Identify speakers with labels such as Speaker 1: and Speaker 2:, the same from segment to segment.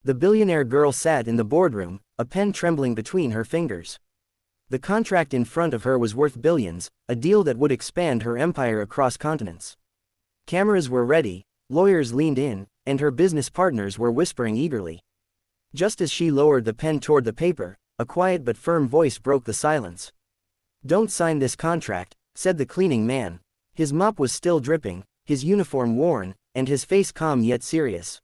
Speaker 1: The billionaire girl sat in the boardroom, a pen trembling between her fingers. The contract in front of her was worth billions, a deal that would expand her empire across continents. Cameras were ready, lawyers leaned in, and her business partners were whispering eagerly. Just as she lowered the pen toward the paper, a quiet but firm voice broke the silence. "Don't sign this contract," said the cleaning man. His mop was still dripping, his uniform worn, and his face calm yet serious.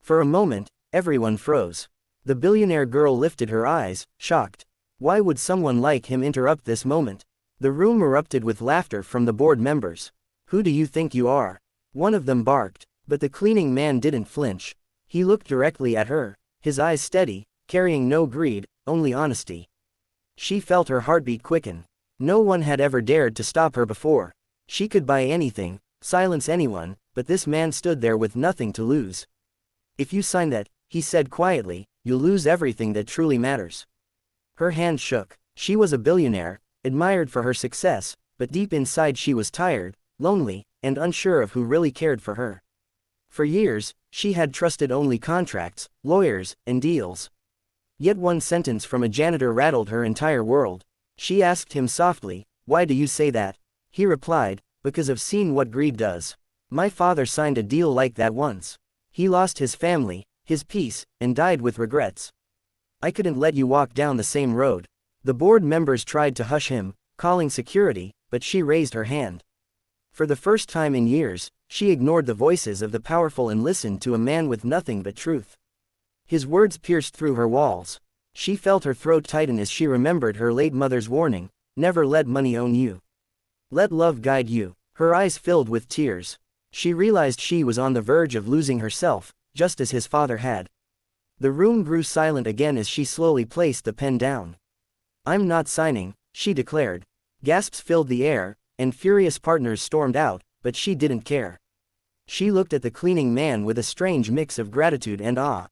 Speaker 1: For a moment, everyone froze. The billionaire girl lifted her eyes, shocked. Why would someone like him interrupt this moment? The room erupted with laughter from the board members. "Who do you think you are?" one of them barked, but the cleaning man didn't flinch. He looked directly at her, his eyes steady, carrying no greed, only honesty. She felt her heartbeat quicken. No one had ever dared to stop her before. She could buy anything, silence anyone, but this man stood there with nothing to lose. "If you sign that," he said quietly, "you'll lose everything that truly matters." Her hand shook. She was a billionaire, admired for her success, but deep inside she was tired, lonely, and unsure of who really cared for her. For years, she had trusted only contracts, lawyers, and deals. Yet one sentence from a janitor rattled her entire world. She asked him softly, "Why do you say that?" He replied, "Because I've seen what greed does. My father signed a deal like that once. He lost his family, his peace, and died with regrets. I couldn't let you walk down the same road." The board members tried to hush him, calling security, but she raised her hand. For the first time in years, she ignored the voices of the powerful and listened to a man with nothing but truth. His words pierced through her walls. She felt her throat tighten as she remembered her late mother's warning, "Never let money own you. Let love guide you." Her eyes filled with tears. She realized she was on the verge of losing herself, just as his father had. The room grew silent again as she slowly placed the pen down. "I'm not signing," she declared. Gasps filled the air, and furious partners stormed out, but she didn't care. She looked at the cleaning man with a strange mix of gratitude and awe.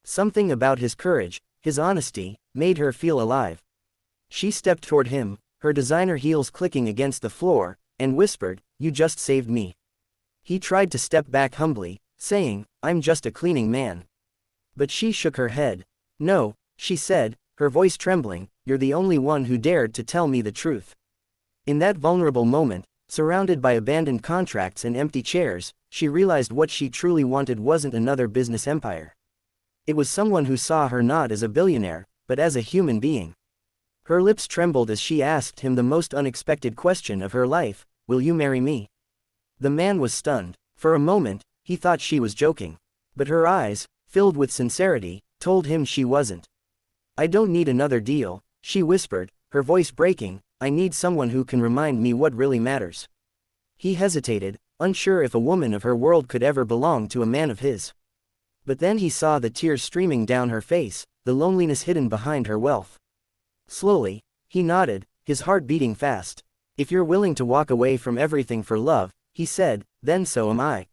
Speaker 1: Something about his courage, his honesty, made her feel alive. She stepped toward him, her designer heels clicking against the floor, and whispered, "You just saved me." He tried to step back humbly, saying, "I'm just a cleaning man." But she shook her head. "No," she said, her voice trembling, "you're the only one who dared to tell me the truth." In that vulnerable moment, surrounded by abandoned contracts and empty chairs, she realized what she truly wanted wasn't another business empire. It was someone who saw her not as a billionaire, but as a human being. Her lips trembled as she asked him the most unexpected question of her life, "Will you marry me?" The man was stunned. For a moment, he thought she was joking. But her eyes, filled with sincerity, told him she wasn't. "I don't need another deal," she whispered, her voice breaking. "I need someone who can remind me what really matters." He hesitated, unsure if a woman of her world could ever belong to a man of his. But then he saw the tears streaming down her face, the loneliness hidden behind her wealth. Slowly, he nodded, his heart beating fast. "If you're willing to walk away from everything for love," he said, "then so am I."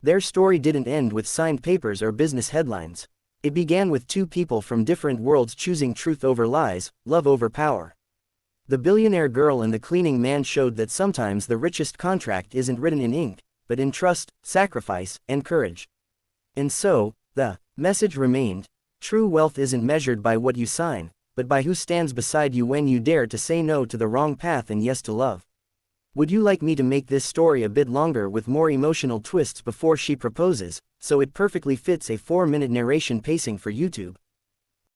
Speaker 1: Their story didn't end with signed papers or business headlines. It began with two people from different worlds choosing truth over lies, love over power. The billionaire girl and the cleaning man showed that sometimes the richest contract isn't written in ink, but in trust, sacrifice, and courage. And so, the message remained: true wealth isn't measured by what you sign, but by who stands beside you when you dare to say no to the wrong path and yes to love. Would you like me to make this story a bit longer with more emotional twists before she proposes, so it perfectly fits a 4-minute narration pacing for YouTube?